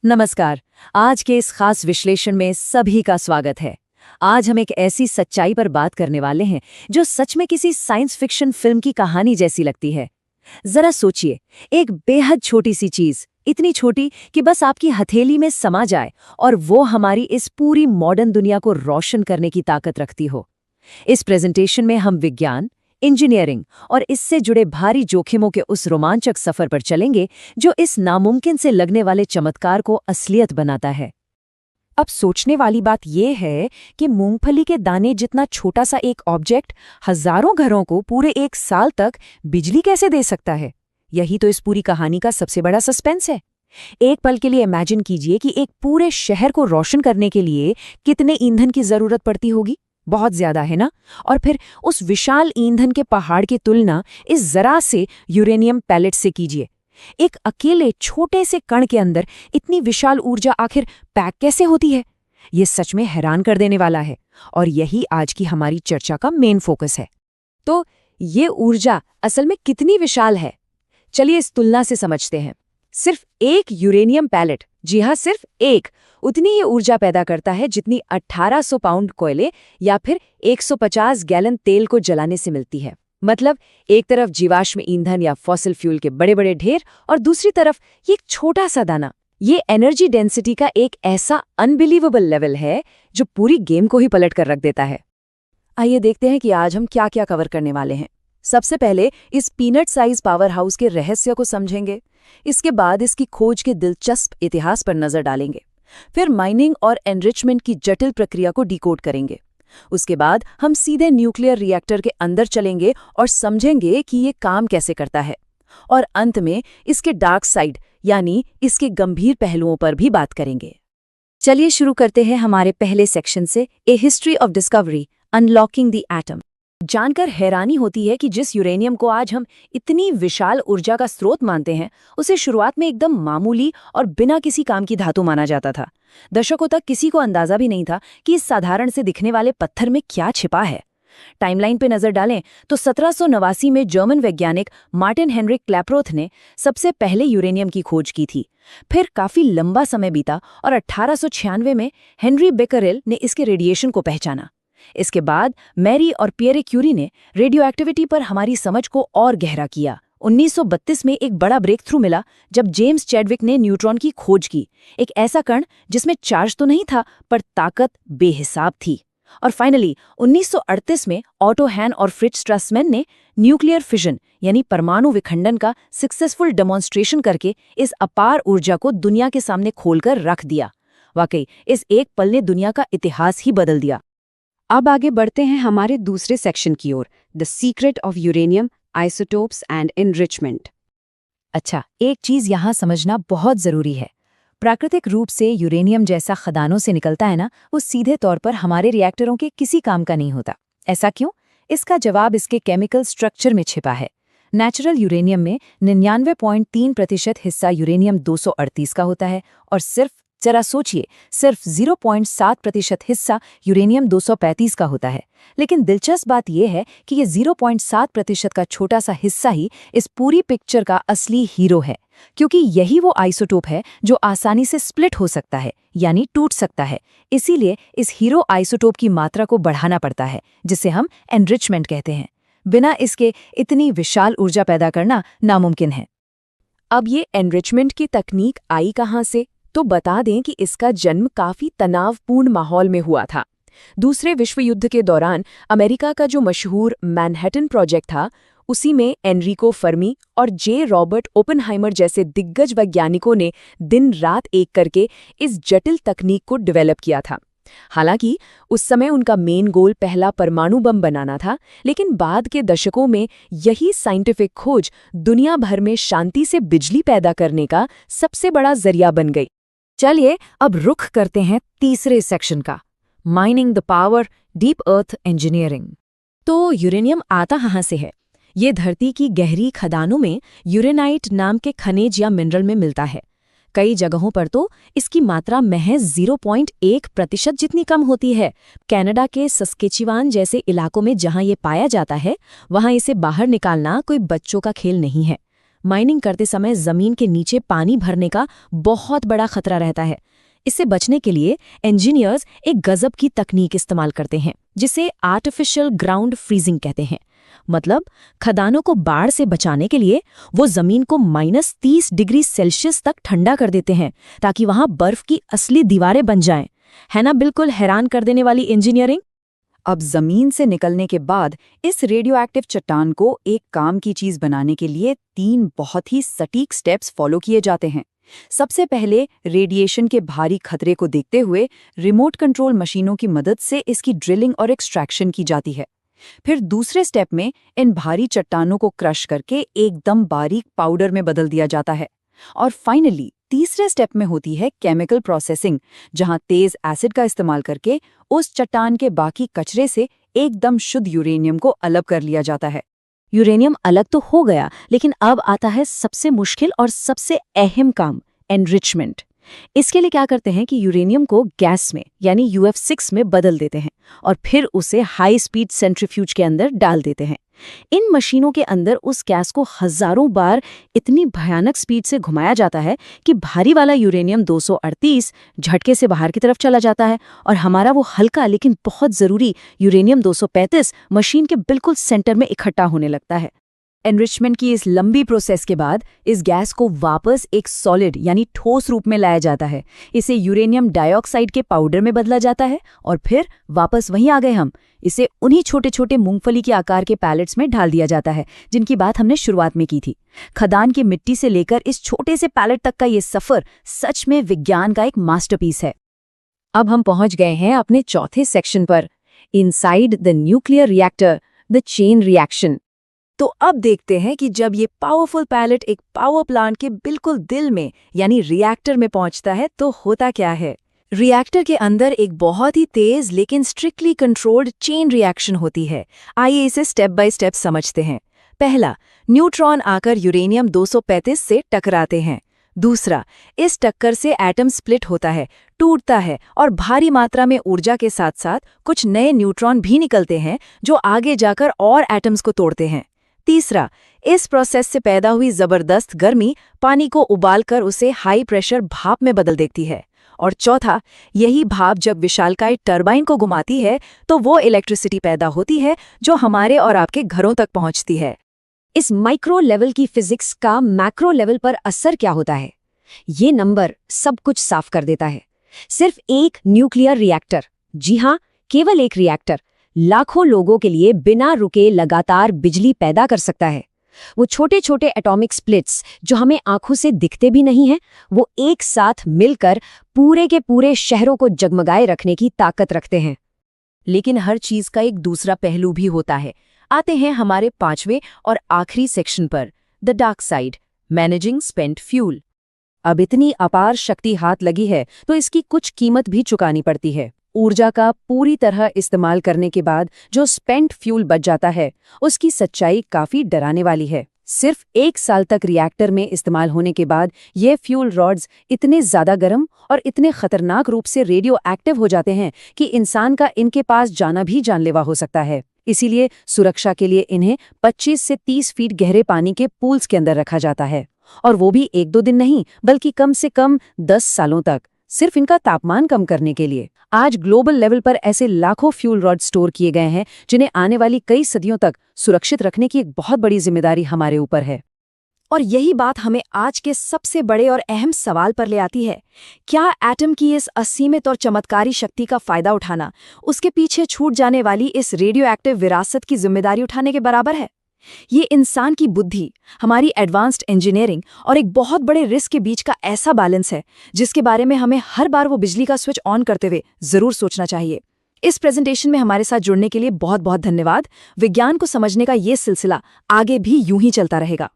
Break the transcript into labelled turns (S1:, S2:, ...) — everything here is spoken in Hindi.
S1: नमस्कार। आज के इस खास विश्लेषण में सभी का स्वागत है। आज हम एक ऐसी सच्चाई पर बात करने वाले हैं जो सच में किसी साइंस फिक्शन फिल्म की कहानी जैसी लगती है। जरा सोचिए, एक बेहद छोटी सी चीज, इतनी छोटी कि बस आपकी हथेली में समा जाए और वो हमारी इस पूरी मॉडर्न दुनिया को रोशन करने की ताकत रखती हो। इस प्रेजेंटेशन में हम विज्ञान, इंजीनियरिंग और इससे जुड़े भारी जोखिमों के उस रोमांचक सफर पर चलेंगे जो इस नामुमकिन से लगने वाले चमत्कार को असलियत बनाता है।
S2: अब सोचने वाली बात यह है कि मूंगफली के दाने जितना छोटा सा एक ऑब्जेक्ट हजारों घरों को पूरे एक साल तक बिजली कैसे दे सकता है। यही तो इस पूरी कहानी का सबसे बड़ा सस्पेंस है। एक पल के लिए इमेजिन कीजिए कि एक पूरे शहर को रोशन करने के लिए कितने ईंधन की जरूरत पड़ती होगी। बहुत ज्यादा, है ना। और फिर उस विशाल ईंधन के पहाड़ की तुलना इस जरा से यूरेनियम पैलेट से कीजिए। एक अकेले छोटे से कण के अंदर इतनी विशाल ऊर्जा आखिर पैक कैसे होती है? ये सच में हैरान कर देने वाला है और यही आज की हमारी चर्चा का मेन फोकस है।
S1: तो ये ऊर्जा असल में कितनी विशाल है? चलिए इस तुलना से समझते हैं। सिर्फ एक यूरेनियम पैलेट, जी हाँ सिर्फ एक, उतनी ही ऊर्जा पैदा करता है जितनी 1800 पाउंड कोयले या फिर 150 गैलन तेल को जलाने से मिलती है। मतलब एक तरफ जीवाश्म ईंधन या फॉसिल फ्यूल के बड़े बड़े ढेर और दूसरी तरफ ये एक छोटा सा दाना। ये एनर्जी डेंसिटी का एक ऐसा अनबिलीवेबल लेवल है जो पूरी गेम को ही पलट कर रख देता है।
S2: आइए देखते हैं कि आज हम क्या क्या कवर करने वाले हैं। सबसे पहले इस पीनट साइज पावर हाउस के रहस्य को समझेंगे। इसके बाद इसकी खोज के दिलचस्प इतिहास पर नजर डालेंगे। फिर माइनिंग और एनरिचमेंट की जटिल प्रक्रिया को डिकोड करेंगे। उसके बाद हम सीधे न्यूक्लियर रिएक्टर के अंदर चलेंगे और समझेंगे कि ये काम कैसे करता है। और अंत में इसके डार्क साइड यानी इसके गंभीर पहलुओं पर भी बात करेंगे।
S1: चलिए शुरू करते हैं हमारे पहले सेक्शन से, a history of discovery, unlocking the atom. जानकर हैरानी होती है कि जिस यूरेनियम को आज हम इतनी विशाल ऊर्जा का स्रोत मानते हैं, उसे शुरुआत में एकदम मामूली और बिना किसी काम की धातु माना जाता था। दशकों तक किसी को अंदाजा भी नहीं था कि इस साधारण से दिखने वाले पत्थर में क्या छिपा है। टाइमलाइन पे नजर डालें तो 1789 में जर्मन वैज्ञानिक मार्टिन हेनरिक क्लैपरोथ ने सबसे पहले यूरेनियम की खोज की थी। फिर काफी लंबा समय बीता और 1896 में हेनरी बेकरेल ने इसके रेडिएशन को पहचाना। इसके बाद मैरी और पियरे क्यूरी ने रेडियो एक्टिविटी पर हमारी समझ को और गहरा किया। 1932 में एक बड़ा ब्रेक थ्रू मिला जब जेम्स चैडविक ने न्यूट्रॉन की खोज की, एक ऐसा कण जिसमें चार्ज तो नहीं था पर ताकत बेहिसाब थी। और फाइनली 1938 में ऑटो हैन और फ्रिट्ज स्ट्रासमैन ने न्यूक्लियर फिजन यानी परमाणु विखंडन का सक्सेसफुल डेमोन्स्ट्रेशन करके इस अपार ऊर्जा को दुनिया के सामने खोलकर रख दिया। वाकई इस एक पल ने दुनिया का इतिहास ही बदल दिया।
S2: अब आगे बढ़ते हैं हमारे दूसरे सेक्शन की ओर, the secret of uranium, isotopes and enrichment.
S1: अच्छा, एक चीज यहाँ समझना बहुत जरूरी है। प्राकृतिक रूप से यूरेनियम जैसा खदानों से निकलता है ना, वो सीधे तौर पर हमारे रिएक्टरों के किसी काम का नहीं होता। ऐसा क्यों? इसका जवाब इसके केमिकल स्ट्रक्चर में छिपा है। नेचुरल यूरेनियम में 99.3% हिस्सा यूरेनियम 238 का होता है और जरा सोचिए, सिर्फ 0.7% हिस्सा यूरेनियम 235 का होता है। लेकिन दिलचस्प बात यह है कि ये 0.7% का छोटा सा हिस्सा ही इस पूरी पिक्चर का असली हीरो है, क्योंकि यही वो आइसोटोप है जो आसानी से स्प्लिट हो सकता है यानी टूट सकता है। इसीलिए इस हीरो आइसोटोप की मात्रा को बढ़ाना पड़ता है, जिसे हम एनरिचमेंट कहते हैं। बिना इसके इतनी विशाल ऊर्जा पैदा करना नामुमकिन है।
S2: अब ये एनरिचमेंट की तकनीक आई कहाँ से? तो बता दें कि इसका जन्म काफी तनावपूर्ण माहौल में हुआ था। दूसरे विश्व युद्ध के दौरान अमेरिका का जो मशहूर मैनहट्टन प्रोजेक्ट था, उसी में एनरिको फर्मी और जे रॉबर्ट ओपेनहाइमर जैसे दिग्गज वैज्ञानिकों ने दिन रात एक करके इस जटिल तकनीक को डेवलप किया था। हालांकि उस समय उनका मेन गोल पहला परमाणु बम बनाना था, लेकिन बाद के दशकों में यही साइंटिफिक खोज दुनिया भर में शांति से बिजली पैदा करने का सबसे बड़ा जरिया बन गई।
S1: चलिए अब रुख करते हैं तीसरे सेक्शन का, mining the power, deep earth engineering. तो यूरेनियम आता कहाँ से है? ये धरती की गहरी खदानों में यूरेनाइट नाम के खनिज या मिनरल में मिलता है। कई जगहों पर तो इसकी मात्रा महज 0.1% जितनी कम होती है। कनाडा के सस्केचुवान जैसे इलाकों में जहां ये पाया जाता है, वहां इसे बाहर निकालना कोई बच्चों का खेल नहीं है। माइनिंग करते समय जमीन के नीचे पानी भरने का बहुत बड़ा खतरा रहता है। इससे बचने के लिए इंजीनियर्स एक गजब की तकनीक इस्तेमाल करते हैं, जिसे आर्टिफिशियल ग्राउंड फ्रीजिंग कहते हैं। मतलब खदानों को बाढ़ से बचाने के लिए वो जमीन को -30 डिग्री सेल्सियस तक ठंडा कर देते हैं, ताकि वहां बर्फ की असली दीवारें बन जाएं। है ना बिल्कुल हैरान कर देने वाली इंजीनियरिंग।
S2: अब जमीन से निकलने के बाद इस रेडियोएक्टिव चट्टान को एक काम की चीज बनाने के लिए 3 बहुत ही सटीक स्टेप्स फॉलो किए जाते हैं। सबसे पहले रेडिएशन के भारी खतरे को देखते हुए रिमोट कंट्रोल मशीनों की मदद से इसकी ड्रिलिंग और एक्सट्रैक्शन की जाती है। फिर दूसरे स्टेप में इन भारी चट्टानों को क्रश करके एकदम बारीक पाउडर में बदल दिया जाता है। और फाइनली तीसरे स्टेप में होती है केमिकल प्रोसेसिंग, जहां तेज एसिड का इस्तेमाल करके उस चट्टान के बाकी कचरे से एकदम शुद्ध यूरेनियम को अलग कर लिया जाता है।
S1: यूरेनियम अलग तो हो गया, लेकिन अब आता है सबसे मुश्किल और सबसे अहम काम, एनरिचमेंट। इसके लिए क्या करते हैं कि यूरेनियम को गैस में यानी UF6 में बदल देते हैं और फिर उसे हाई स्पीड सेंट्रीफ्यूज के अंदर डाल देते हैं। इन मशीनों के अंदर उस गैस को हजारों बार इतनी भयानक स्पीड से घुमाया जाता है कि भारी वाला यूरेनियम 238 झटके से बाहर की तरफ चला जाता है और हमारा वो हल्का लेकिन बहुत जरूरी यूरेनियम 235 मशीन के बिल्कुल सेंटर में इकट्ठा होने लगता है। एनरिचमेंट की इस लंबी प्रोसेस के बाद इस गैस को वापस एक सॉलिड यानी ठोस रूप में लाया जाता है। इसे यूरेनियम डाइऑक्साइड के पाउडर में बदला जाता है और फिर वापस वहीं आ गए हम। इसे उन्हीं छोटे छोटे मूंगफली के आकार के पैलेट्स में ढाल दिया जाता है, जिनकी बात हमने शुरुआत में की थी। खदान की मिट्टी से लेकर इस छोटे से पैलेट तक का ये सफर सच में विज्ञान का एक मास्टरपीस है। अब हम पहुंच गए हैं अपने चौथे सेक्शन पर, inside the nuclear reactor, the chain reaction. तो अब देखते हैं कि जब ये पावरफुल पैलेट एक पावर प्लांट के बिल्कुल दिल में यानी रिएक्टर में पहुंचता है तो होता क्या है। रिएक्टर के अंदर एक बहुत ही तेज लेकिन स्ट्रिक्टली कंट्रोल्ड चेन रिएक्शन होती है। आइए इसे स्टेप बाय स्टेप समझते हैं। पहला, न्यूट्रॉन आकर यूरेनियम 235 से टकराते हैं। दूसरा, इस टक्कर से एटम स्प्लिट होता है, टूटता है और भारी मात्रा में ऊर्जा के साथ साथ कुछ नए न्यूट्रॉन भी निकलते हैं जो आगे जाकर और एटम्स को तोड़ते हैं। तीसरा, इस प्रोसेस से पैदा हुई जबरदस्त गर्मी पानी को उबालकर उसे हाई प्रेशर भाप में बदल देती है। और चौथा, यही भाप जब विशालकाय टरबाइन को घुमाती है तो वो इलेक्ट्रिसिटी पैदा होती है जो हमारे और आपके घरों तक पहुंचती है। इस माइक्रो लेवल की फिजिक्स का मैक्रो लेवल पर असर क्या होता है, ये नंबर सब कुछ साफ कर देता है। सिर्फ एक न्यूक्लियर रिएक्टर, जी हाँ, केवल एक रिएक्टर लाखों लोगों के लिए बिना रुके लगातार बिजली पैदा कर सकता है। वो छोटे छोटे एटॉमिक स्प्लिट्स जो हमें आंखों से दिखते भी नहीं हैं, वो एक साथ मिलकर पूरे के पूरे शहरों को जगमगाए रखने की ताकत रखते हैं। लेकिन हर चीज का एक दूसरा पहलू भी होता है। आते हैं हमारे पांचवें और आखिरी सेक्शन पर, the dark side, managing spent fuel. अब इतनी अपार शक्ति हाथ लगी है तो इसकी कुछ कीमत भी चुकानी पड़ती है। ऊर्जा का पूरी तरह इस्तेमाल करने के बाद जो स्पेंट फ्यूल बच जाता है, उसकी सच्चाई काफी डराने वाली है। सिर्फ 1 साल तक रिएक्टर में इस्तेमाल होने के बाद ये फ्यूल रॉड्स इतने ज्यादा गर्म और इतने खतरनाक रूप से रेडियो एक्टिव हो जाते हैं कि इंसान का इनके पास जाना भी जानलेवा हो सकता है। इसीलिए सुरक्षा के लिए इन्हें 25 से 30 फीट गहरे पानी के पूल्स के अंदर रखा जाता है, और वो भी 1-2 दिन नहीं बल्कि कम से कम 10 सालों तक, सिर्फ इनका तापमान कम करने के लिए। आज ग्लोबल लेवल पर ऐसे लाखों फ्यूल रॉड स्टोर किए गए हैं जिन्हें आने वाली कई सदियों तक सुरक्षित रखने की एक बहुत बड़ी जिम्मेदारी हमारे ऊपर है। और यही बात हमें आज के सबसे बड़े और अहम सवाल पर ले आती है, क्या एटम की इस असीमित और चमत्कारी शक्ति का फायदा उठाना उसके पीछे छूट जाने वाली इस रेडियो एक्टिव विरासत की जिम्मेदारी उठाने के बराबर है? ये इंसान की बुद्धि, हमारी एडवांस्ड इंजीनियरिंग और एक बहुत बड़े रिस्क के बीच का ऐसा बैलेंस है जिसके बारे में हमें हर बार वो बिजली का स्विच ऑन करते हुए जरूर सोचना चाहिए। इस प्रेजेंटेशन में हमारे साथ जुड़ने के लिए बहुत बहुत धन्यवाद। विज्ञान को समझने का ये सिलसिला आगे भी यूं ही चलता रहेगा।